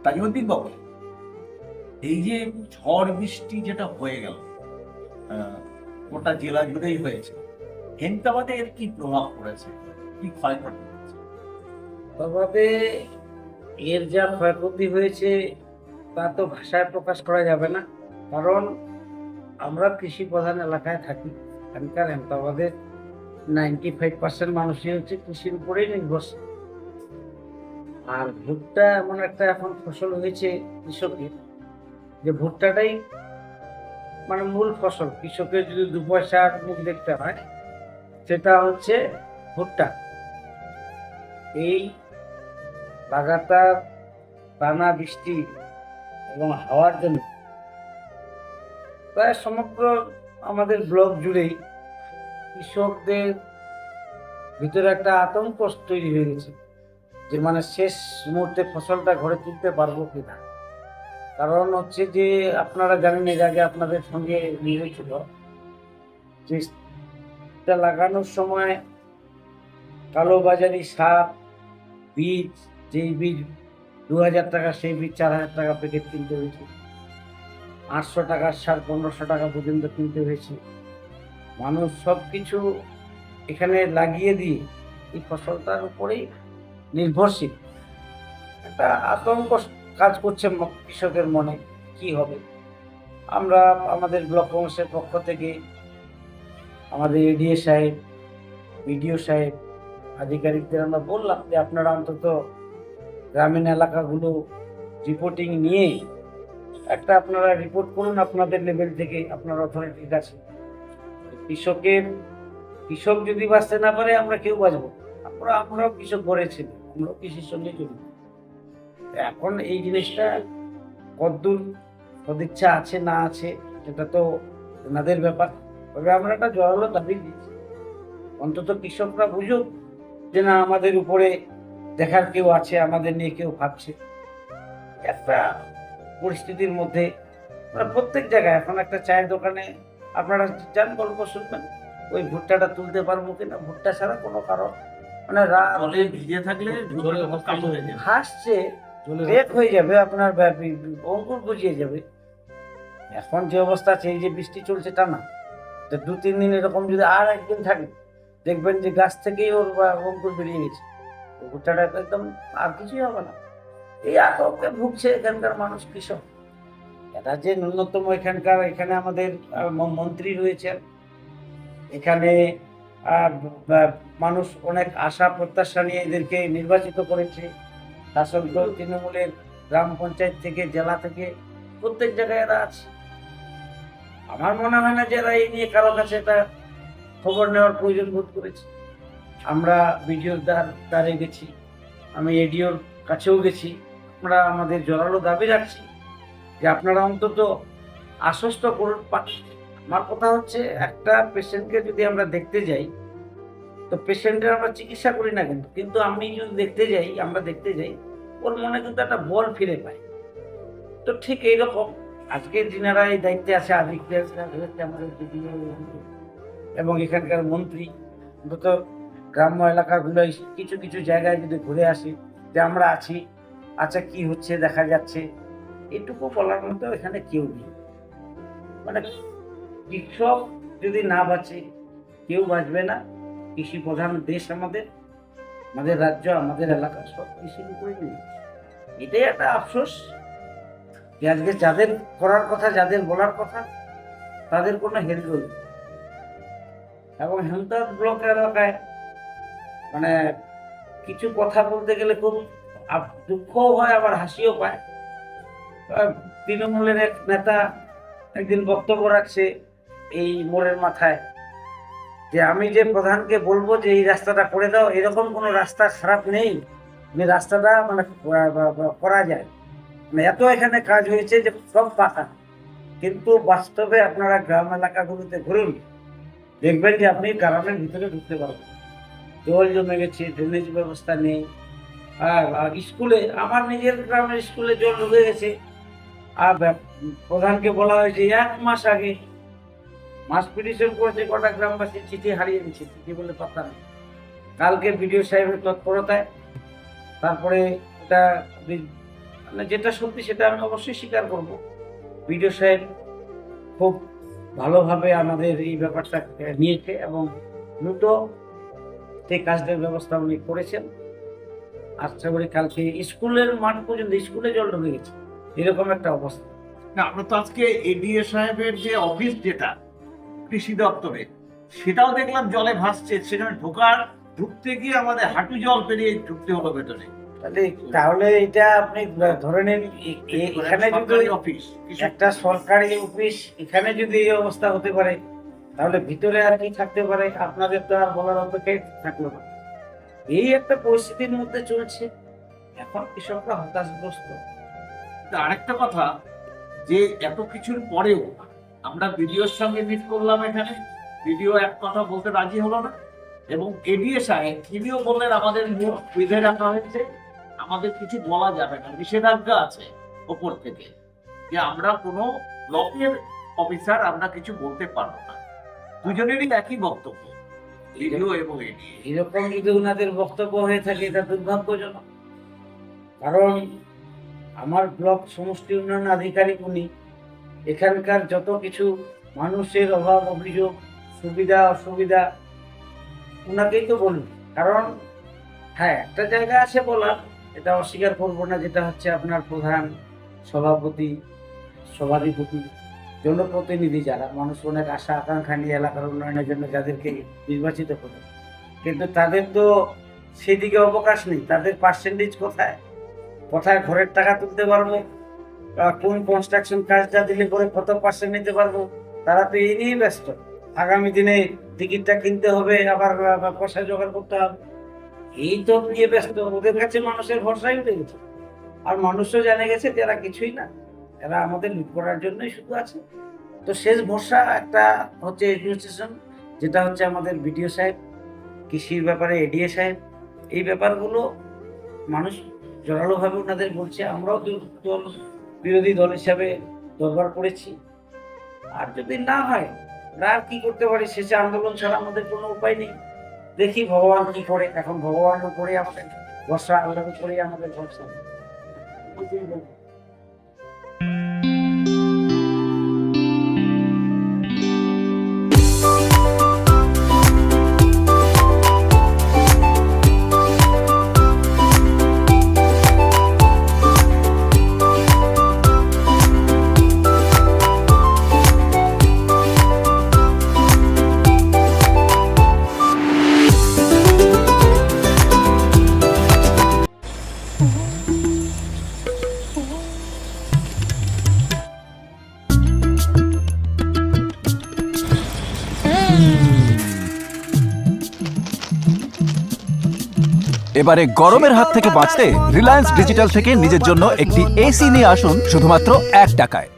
তাজউদ্দিন বাবু, এই যে ঝড় বৃষ্টি যেটা হয়ে গেল, গোটা জেলা জুড়েই হয়েছে, হেমতাবাদে এর কি প্রভাব পড়েছে, কি ক্ষয়ক্ষতি হয়েছে? তবে এর যা ক্ষয়ক্ষতি হয়েছে তা তো ভাষায় প্রকাশ করা যাবে না। কারণ আমরা কৃষি প্রধান এলাকায় থাকি। এখানকার আহমেদাবাদের 95% মানুষই হচ্ছে কৃষির উপরেই নির্ভরশীল। আর ভুট্টা এমন একটা এখন ফসল হয়েছে কৃষকের, যে ভুট্টাটাই মানে মূল ফসল। কৃষকের যদি দু পয়সার মুখ দেখতে হয়, সেটা হচ্ছে ভুট্টা। এই লাগাতার টানা বৃষ্টি এবং হাওয়ার জন্য প্রায় সমগ্র আমাদের ব্লক জুড়েই কৃষকদের ভিতরে একটা আতঙ্ক তৈরি হয়ে গেছে, যে মানে শেষ মুহূর্তে ফসলটা ঘরে তুলতে পারবো কিনা। কারণ হচ্ছে যে আপনারা জানেন, এর আগে আপনাদের সঙ্গে নিয়ে হয়েছিল যে এটা লাগানোর সময় কালোবাজারি সার বীজ, যেই বীজ 2000 টাকা, সেই বীজ 4000 টাকা প্যাকেট কিনতে হয়েছে। 800 টাকার সার 1500 টাকা পর্যন্ত কিনতে হয়েছে। মানুষ সব কিছু এখানে লাগিয়ে দিয়ে এই ফসলটার উপরেই নির্ভরশীল। একটা আতঙ্ক কাজ করছে কৃষকের মনে, কি হবে। আমরা আমাদের ব্লক কংগ্রেসের পক্ষ থেকে আমাদের এডিএ সাহেব, বিডিও সাহেব, আধিকারিকদের আমরা বললাম যে আপনারা অন্তত গ্রামীণ এলাকাগুলো রিপোর্টিং নিয়ে একটা আপনারা রিপোর্ট করুন আপনাদের লেভেল থেকে, আপনার অথরিটির কাছে। কৃষক যদি বাঁচতে না পারে, আমরা কেউ বাঁচবো। আমরাও কৃষক গড়েছি, আমরাও কৃষির সঙ্গে জড়িত। এখন এই জিনিসটা কতদূর সদিচ্ছা আছে না আছে, এটা তো ওনাদের ব্যাপার। তবে আমরা একটা জোরালো দাবি দিয়েছি, অন্তত কৃষকরা বুঝুক যে না, আমাদের উপরে দেখার কেউ আছে, আমাদের নিয়ে কেউ ভাবছে। একটা পরিস্থিতির মধ্যে প্রত্যেক জায়গায় এখন একটা চায়ের দোকানে আপনারা যান, গল্প শুনবেন, ওই ভুট্টাটা তুলতে পারবো কিনা। ভুট্টা ছাড়া কোনো কারণ মানে জলে ভিজে থাকলে কালো হয়ে যাবে, হাসছে ব্রেক হয়ে যাবে, আপনার অঙ্কুর বুঝিয়ে যাবে। এখন যে অবস্থা আছে, এই যে বৃষ্টি চলছে টানা, 2-3 দিন এরকম যদি আর একদিন থাকে, দেখবেন যে গাছ থেকেই ওর অঙ্কুর বেরিয়ে গেছে। ভুট্টাটা একদম আর কিছুই হবে না। এই আতঙ্কে ভুগছে এখানকার মানুষ, কৃষক। এটা যে ন্যূনতম এখানে আমাদের মন্ত্রী রয়েছেন, এখানে মানুষ অনেক আশা প্রত্যাশা নিয়ে এদেরকে নির্বাচিত করেছে। শাসক দল তৃণমূলের গ্রাম পঞ্চায়েত থেকে, জেলা থেকে, প্রত্যেক জায়গায় এরা আছে। আমার মনে হয় না যে এরা এই নিয়ে কারো কাছে এটা খবর নেওয়ার প্রয়োজন বোধ করেছে। আমরা বিডিওর দ্বারে গেছি, আমি এডিওর কাছেও গেছি। আমরা আমাদের জোরালো দাবি রাখছি যে আপনারা অন্তত আশ্বস্ত করুন। আমার কথা হচ্ছে, একটা পেশেন্টকে যদি আমরা দেখতে যাই, তো পেশেন্টের আমরা চিকিৎসা করি না, কিন্তু আমি যদি আমরা দেখতে যাই, ওর মনে কিন্তু একটা বল ফিরে পায়। তো ঠিক এইরকম আজকে যিনারা এই দায়িত্বে আছে, আমাদের বিডিও এবং এখানকার মন্ত্রী, অন্তত গ্রাম্য এলাকাগুলো কিছু কিছু জায়গায় যদি ঘুরে আসি, যে আমরা আছি, আচ্ছা কি হচ্ছে দেখা যাচ্ছে, এটুকু বলার মতো এখানে কেউ নেই। মানে কৃষক যদি না বাঁচে, কেউ বাঁচবে না। কৃষি প্রধান দেশ আমাদের রাজ্য, আমাদের এলাকা সব কৃষির উপরে নিয়ে। এটাই একটা আফসোস যে আজকে যাদের করার কথা, যাদের বলার কথা, তাদের কোনো হেলদোল নেই। এবং হেমতাবাদ ব্লক এলাকায় মানে কিছু কথা বলতে গেলে খুব দুঃখও হয়, আবার হাসিও পায়। তৃণমূলের এক নেতা একদিন বক্তব্য রাখছে এই মোড়ের মাথায়, যে আমি যে প্রধানকে বলবো যে এই রাস্তাটা করে দাও, এরকম কোনো রাস্তা খারাপ নেই যে রাস্তাটা মানে করা যায়। মানে এত এখানে কাজ হয়েছে যে সব পাকা। কিন্তু বাস্তবে আপনারা গ্রাম এলাকাগুলোতে ঘুরুন, দেখবেন যে আপনি গ্রামের ভিতরে ঢুকতে পারবেন। জল জমে গেছে, ড্রেনেজ ব্যবস্থা নেই। আর স্কুলে, আমার নিজের গ্রামের স্কুলে জল ঢুকে গেছে। আর প্রধানকে বলা হয়েছে 1 মাস আগে, মাস পিটিশন করেছে, কটা গ্রামবাসী চিঠি হারিয়ে দিচ্ছে, চিঠি বলে পাতা নেই। কালকে বিডিও সাহেবের তৎপরতায় তারপরে এটা মানে যেটা সত্যি সেটা আমি অবশ্যই স্বীকার করব। বিডিও সাহেব খুব ভালোভাবে আমাদের এই ব্যাপারটা নিয়েছে এবং দ্রুত সেই কাজটার ব্যবস্থা উনি করেছেন। আশা করি কালকে স্কুলের মাঠ পর্যন্ত স্কুলে জল ঢুকে গেছে, এরকম একটা অবস্থা। না, আমরা তো আজকে এডিএ সাহেবের যে অফিস যেটা কৃষি দপ্তরে, সেটাও দেখলাম জলে ভাসছে। সেখানে ঢুকতে গিয়ে আমাদের হাঁটু জল পেরিয়ে ঢুকতে হলো ভেতরে। তাহলে এটা আপনি ধরে নিন এখানে যদি অফিস, একটা সরকারি অফিস, এখানে যদি এই অবস্থা হতে পারে তাহলে ভিতরে আর কি থাকতে পারে আপনাদের তো আর বলার অপেক্ষায় থাকলো না। এই একটা পরিস্থিতির মধ্যে চলছে, এখন কৃষকরা হতাশগ্রস্ত। আরেকটা কথা, যে এত কিছুর পরেও আমরা ভিডিওর সঙ্গে মিট করলাম, এখানে ভিডিও এক কথা বলতে রাজি হলো না, এবং এডিএ সাহেব তিনিও বললেন আমাদের মুখ বেঁধে রাখা হয়েছে, আমাদের কিছু বলা যাবে না, নিষেধাজ্ঞা আছে ওপর থেকে, যে আমরা কোনো ব্লকের অফিসার আমরা কিছু বলতে পারবো না। দুজনেরই একই বক্তব্য, ভিডিও এবং এডিএ। এরকম যদি ওনাদের বক্তব্য হয়ে থাকে এটা দুর্ভাগ্যজনক, কারণ আমার ব্লক সমষ্টি উন্নয়ন আধিকারিক উনি, এখানকার যত কিছু মানুষের অভাব অভিযোগ সুবিধা অসুবিধা ওনাকেই তো বলুন। কারণ হ্যাঁ, একটা জায়গা আছে বলার, এটা অস্বীকার করবো না, যেটা হচ্ছে আপনার প্রধান সভাপতি সভাধিপতি জনপ্রতিনিধি যারা মানুষ অনেক আশা আকাঙ্ক্ষা নিয়ে এলাকার উন্নয়নের জন্য যাদেরকে নির্বাচিত করে, কিন্তু তাদের তো সেদিকে অবকাশ নেই। তাদের পার্সেন্টেজ কোথায় কোথায় ঘরের টাকা তুলতে পারবো, কোন কনস্ট্রাকশন কাজটা দিলে পরে কত পার্সেন্ট নিতে পারবো, তারা তো এই নিয়েই ব্যস্ত। আগামী দিনে টিকিটটা কিনতে হবে, আবার পয়সা জোগাড় করতে হবে, এই তো নিয়ে ব্যস্ত। ওদের কাছে মানুষের ভরসাই উঠে গেছে, আর মানুষও জানে গেছে যে এরা কিছুই না, এরা আমাদের লুট করার জন্যই শুধু আছে। তো শেষ ভরসা একটা হচ্ছে এডমিনিস্ট্রেশন, যেটা হচ্ছে আমাদের বিডিও সাহেব, কৃষির ব্যাপারে এডিএ সাহেব। এই ব্যাপারগুলো মানুষ জোরালোভাবে ওনাদের বলছে, আমরাও বিরোধী দল হিসাবে দরবার করেছি। আর যদি না হয় আর কি করতে পারি, শেষে আন্দোলন ছাড়া আমাদের কোনো উপায় নেই। দেখি ভগবান কি করে, এখন ভগবানের উপরে আমাদের ভরসা, আল্লাহর উপরেই আমাদের ভরসা। এবারে গরমের হাত থেকে বাঁচতে রিলায়েন্স ডিজিটাল থেকে নিজের জন্য একটি এসি নিয়ে আসুন শুধুমাত্র 1 টাকায়।